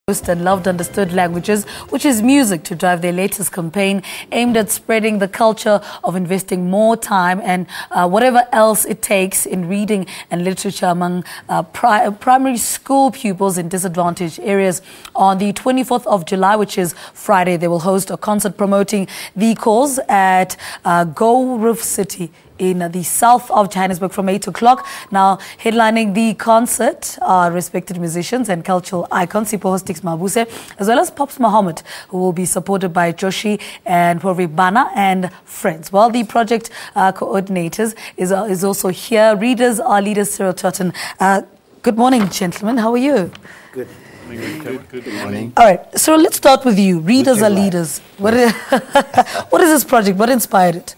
most and loved understood languages, which is music, to drive their latest campaign aimed at spreading the culture of investing more time and whatever else it takes in reading and literature among primary school pupils in disadvantaged areas. On the 24th of July, which is Friday, they will host a concert promoting the cause at Gold Reef City in the south of Johannesburg from 8 o'clock. Now, headlining the concert are respected musicians and cultural icons, Sipho, Hotstix, Mabuse, as well as Pops Mohammed, who will be supported by Joshi and Poorvi Bhana and friends. Well, the project coordinators is also here. Readers are leaders, Cyril Totten. Good morning, gentlemen. How are you? Good. Good morning. All right, so let's start with you. Readers are leaders. What is this project? What inspired it?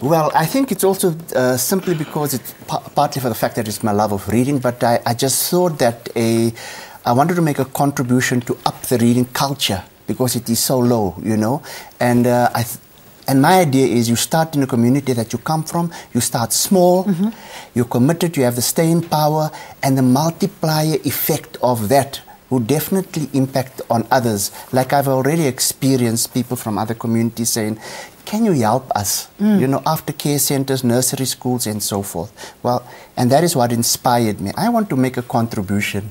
Well, I think it's also simply because it's partly for the fact that it's my love of reading, but I just thought that I wanted to make a contribution to up the reading culture because it is so low, you know. And and my idea is you start in a community that you come from, you start small, you're committed, you have the staying power, and the multiplier effect of that would definitely impact on others. Like I've already experienced people from other communities saying, can you help us? You know, aftercare centers, nursery schools, and so forth. Well, and that is what inspired me. I want to make a contribution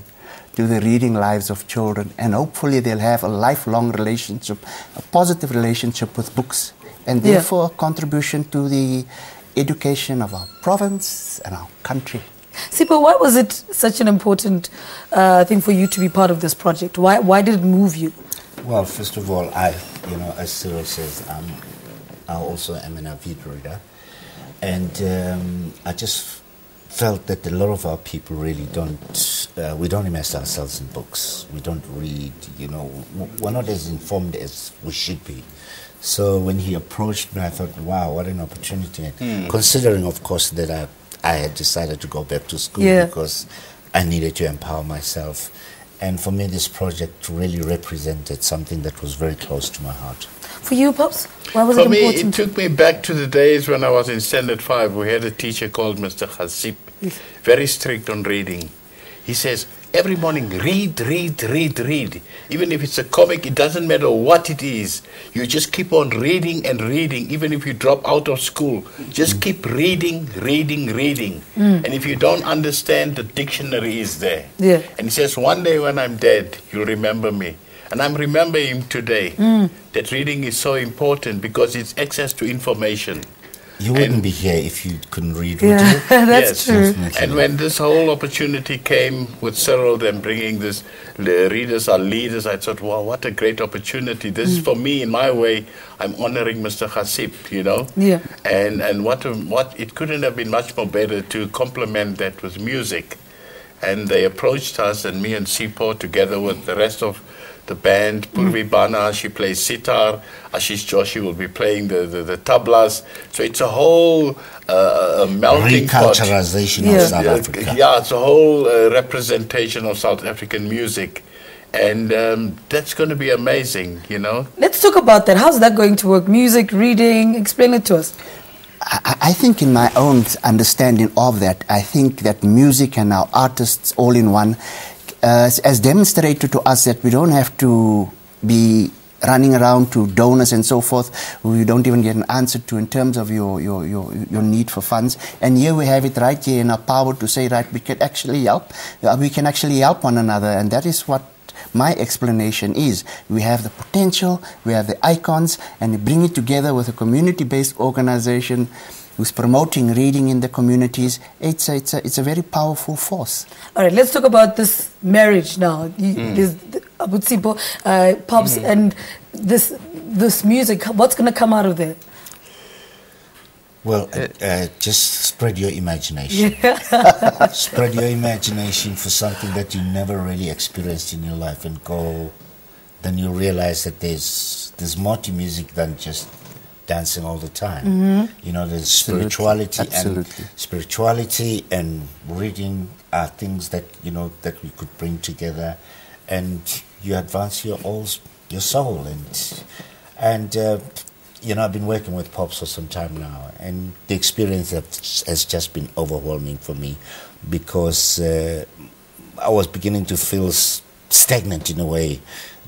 to the reading lives of children, and hopefully they'll have a lifelong relationship, a positive relationship with books, and therefore a contribution to the education of our province and our country. Sipho, why was it such an important thing for you to be part of this project? Why did it move you? Well, first of all, as Cyril says, I also am an avid reader, and I just felt that a lot of our people really we don't immerse ourselves in books. We don't read, you know, we're not as informed as we should be. So when he approached me, I thought, wow, what an opportunity. Considering, of course, that I had decided to go back to school because I needed to empower myself. And for me, this project really represented something that was very close to my heart. For you, Pops, why was it important? For me, it took me back to the days when I was in Standard 5. We had a teacher called Mr. Khasip, very strict on reading. He says, every morning, read, read, read, read. Even if it's a comic, it doesn't matter what it is. You just keep on reading and reading. Even if you drop out of school, just keep reading, reading, reading. And if you don't understand, the dictionary is there. And he says, one day when I'm dead, you'll remember me. And I'm remembering him today, that reading is so important because it's access to information. You wouldn't be here if you couldn't read, would you? That's true. Definitely. And when this whole opportunity came with Cyril and bringing this, the readers are leaders, I thought, wow, what a great opportunity. This is for me, in my way, I'm honoring Mr. Khasip, you know? And what it couldn't have been much more better to complement that with music. And they approached us, and me and Sipho, together with the rest of the band, Poorvi Bhana, she plays sitar, Ashish Joshi will be playing the tablas. So it's a whole melting pot. Reculturalization of South Africa. Yeah, it's a whole representation of South African music. And that's going to be amazing, you know. Let's talk about that. How's that going to work? Music, reading, explain it to us. I think in my own understanding of that, I think that music and our artists all in one has demonstrated to us that we don't have to be running around to donors and so forth who you don't even get an answer to in terms of your need for funds. And here we have it right here in our power to say, right, we can actually help. We can actually help one another, and that is what my explanation is. We have the potential, we have the icons, and we bring it together with a community-based organization who's promoting reading in the communities. It's a very powerful force. All right, let's talk about this marriage now. There's Sipho, Pops, and this music. What's going to come out of there? Well, just spread your imagination. Spread your imagination for something that you never really experienced in your life, and then you realize that there's more to music than just dancing all the time. You know, there's spirituality, and reading are things that, you know, that we could bring together, and you advance your soul. And you know, I've been working with Pops for some time now, and the experience has just been overwhelming for me because I was beginning to feel stagnant in a way,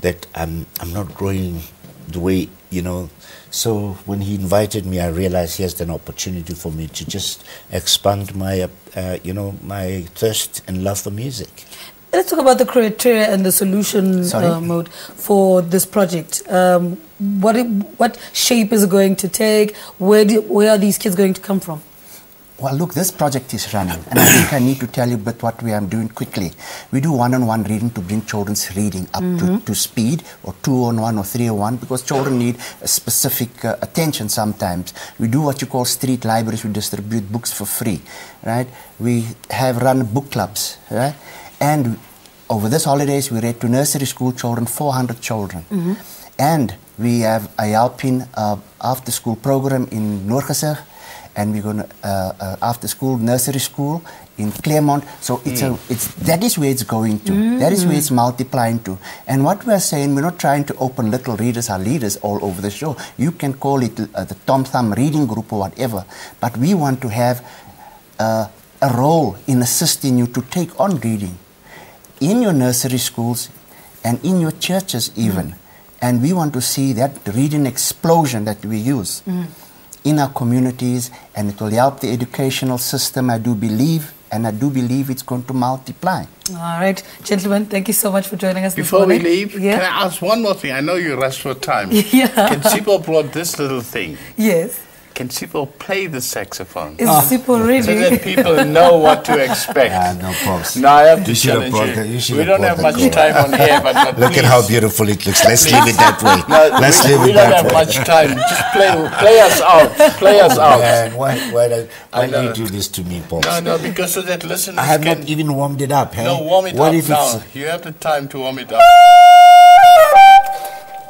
that I'm not growing the way, you know. So when he invited me, I realized here's an opportunity for me to just expand my, you know, my thirst and love for music. Let's talk about the criteria and the solution mode for this project. What shape is it going to take? Where are these kids going to come from? Well, look, this project is running, and I think I need to tell you about what we are doing quickly. We do one-on-one reading to bring children's reading up to speed, or 2-on-1 or 3-on-1, because children need a specific attention sometimes. We do what you call street libraries. We distribute books for free, right? We have run book clubs, right? And over this holidays, we read to nursery school children, 400 children. And we have a helping after-school program in Noordgesig, and we're going to after-school nursery school in Claremont. So that is where it's going to. That is where it's multiplying to. And what we're saying, we're not trying to open little readers or leaders all over the show. You can call it the Tom Thumb Reading Group or whatever. But we want to have a role in assisting you to take on reading in your nursery schools and in your churches even. And we want to see that reading explosion that we use in our communities, and it will help the educational system, I do believe, and I do believe it's going to multiply. All right, gentlemen, thank you so much for joining us Before this morning. we leave, can I ask one more thing? I know you rushed for time. Can Sipho brought this little thing? Yes. Can Sipho play the saxophone? Is Sipho ready? So that people know what to expect. No pops. No, I have to challenge you. We don't have much time on here, but look at how beautiful it looks. Let's leave it that way. No, Let's leave we it don't that have way. much time. Just play us out. Play us out. Man, why do you do this to me, Pops? No, because so that listeners I have can... not even warmed it up. Hey? No, warm it What up if now. it's... You have the time to warm it up.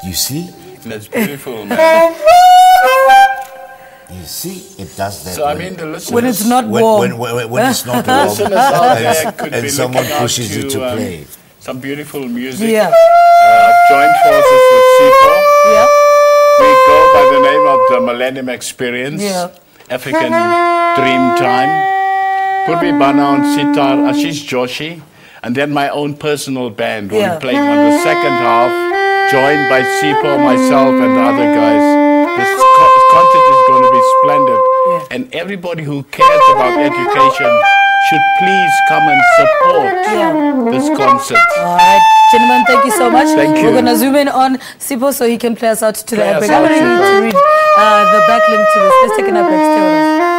You see? That's beautiful, man. You see, it does that. So I mean, the listeners... When it's not warm. When it's not warm, listeners out there could and be someone looking out pushes you to play. Some beautiful music. Yeah. Joint forces with Sipho. Yeah. We go by the name of the Millennium Experience. Yeah. African Dream Time. Poorvi Bhana on sitar, Ashish Joshi. And then my own personal band will be playing on the second half, joined by Sipho, myself, and the other guys. This concert is going to be splendid. And everybody who cares about education should please come and support this concert. All right, gentlemen, thank you so much. Thank you. We're going to zoom in on Sipho so he can play us out to the Play us epic. out, I'm going to need to read the backlink to this. Let's take an epic. Stay with us.